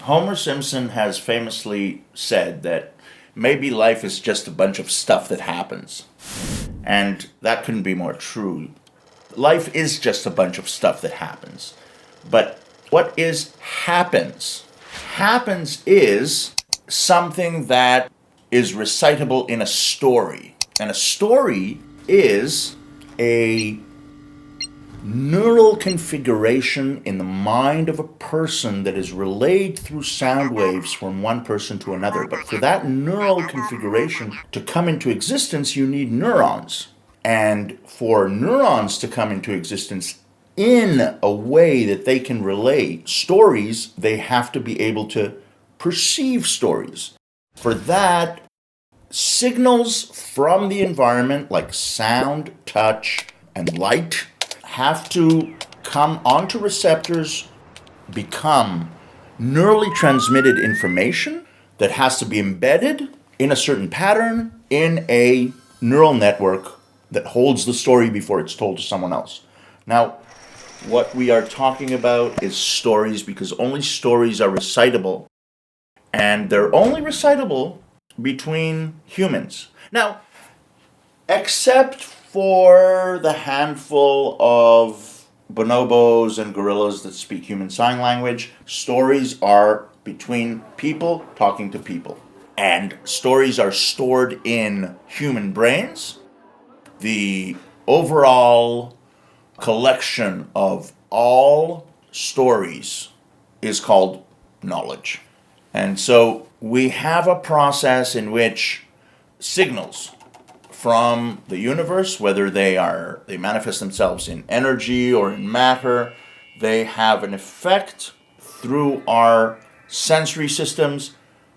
Homer Simpson has famously said that maybe life is just a bunch of stuff that happens. And that couldn't be more true. Life is just a bunch of stuff that happens. But what is happens? Happens is something that is recitable in a story. And a story is a neural configuration in the mind of a person that is relayed through sound waves from one person to another. But for that neural configuration to come into existence, you need neurons. And for neurons to come into existence in a way that they can relay stories, they have to be able to perceive stories. For that, signals from the environment like sound, touch, and light have to come onto receptors, become neurally transmitted information that has to be embedded in a certain pattern in a neural network that holds the story before it's told to someone else. Now, what we are talking about is stories, because only stories are recitable, and they're only recitable between humans. Now, except for the handful of bonobos and gorillas that speak human sign language, stories are between people talking to people. And stories are stored in human brains. The overall collection of all stories is called knowledge. And so we have a process in which signals from the universe, whether they manifest themselves in energy or in matter, they have an effect through our sensory systems,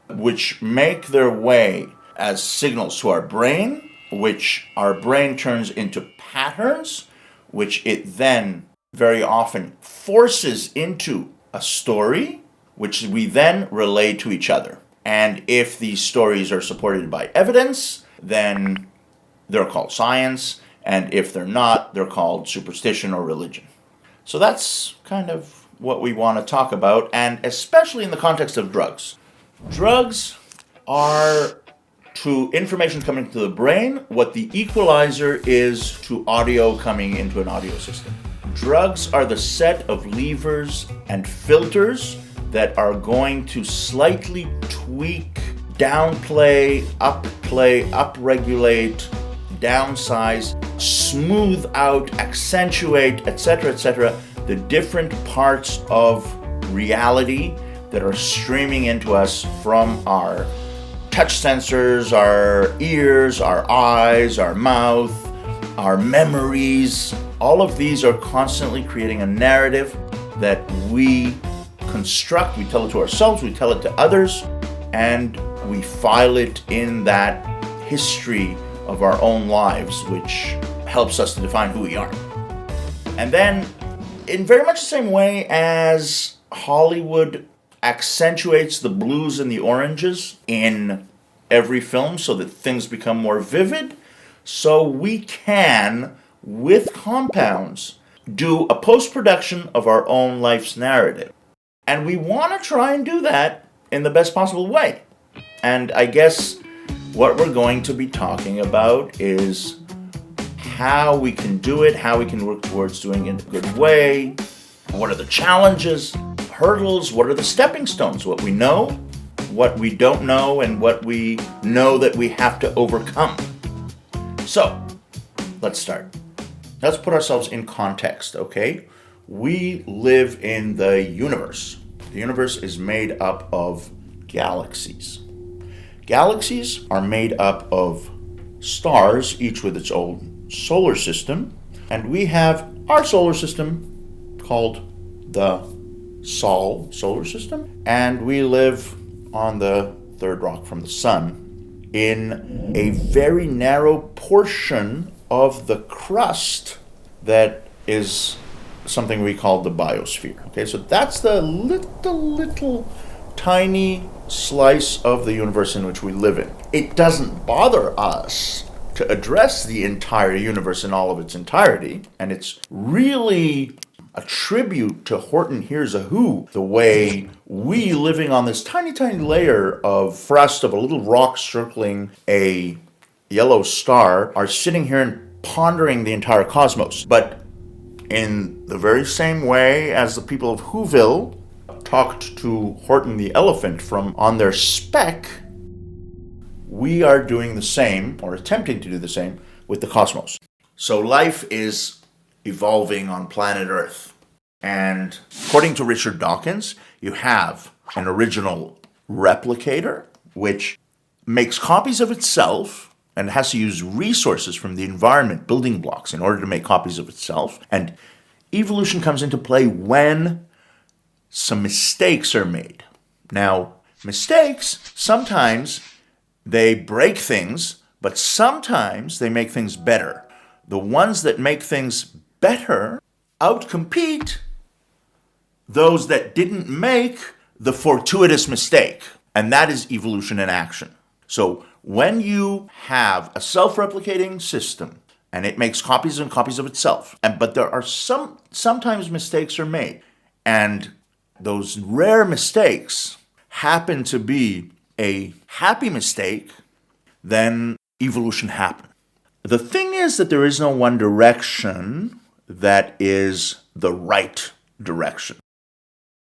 which make their way as signals to our brain, which our brain turns into patterns, which it then very often forces into a story, which we then relay to each other. And if these stories are supported by evidence, then they're called science, and if they're not, they're called superstition or religion. So that's kind of what we want to talk about, and especially in the context of drugs. Drugs are, to information coming to the brain, what the equalizer is to audio coming into an audio system. Drugs are the set of levers and filters that are going to slightly tweak, downplay, upregulate, downsize, smooth out, accentuate, etc., the different parts of reality that are streaming into us from our touch sensors, our ears, our eyes, our mouth, our memories. All of these are constantly creating a narrative that we construct. We tell it to ourselves, we tell it to others, and we file it in that history of our own lives, which helps us to define who we are. And then, in very much the same way as Hollywood accentuates the blues and the oranges in every film so that things become more vivid, so we can, with compounds, do a post-production of our own life's narrative. And we want to try and do that in the best possible way. And I guess what we're going to be talking about is how we can do it, how we can work towards doing it in a good way, what are the challenges, hurdles, what are the stepping stones, what we know, what we don't know, and what we know that we have to overcome. So, let's start. Let's put ourselves in context, okay? We live in the universe. The universe is made up of galaxies. Galaxies are made up of stars, each with its own solar system, and we have our solar system called the Sol solar system, and we live on the third rock from the sun in a very narrow portion of the crust that is something we call the biosphere. Okay, so that's the little tiny slice of the universe in which we live in. It doesn't bother us to address the entire universe in all of its entirety, and it's really attribute to Horton Hears a Who the way we, living on this tiny, tiny layer of crust of a little rock circling a yellow star, are sitting here and pondering the entire cosmos. But in the very same way as the people of Whoville talked to Horton the elephant from on their speck, we are doing the same, or attempting to do the same, with the cosmos. So life is evolving on planet Earth. And according to Richard Dawkins, you have an original replicator, which makes copies of itself and has to use resources from the environment, building blocks, in order to make copies of itself. And evolution comes into play when some mistakes are made. Now, mistakes, sometimes they break things, but sometimes they make things better. The ones that make things better outcompete those that didn't make the fortuitous mistake. And that is evolution in action. So when you have a self-replicating system and it makes copies and copies of itself, but there are sometimes mistakes are made, and those rare mistakes happen to be a happy mistake, then evolution happens. The thing is that there is no one direction that is the right direction.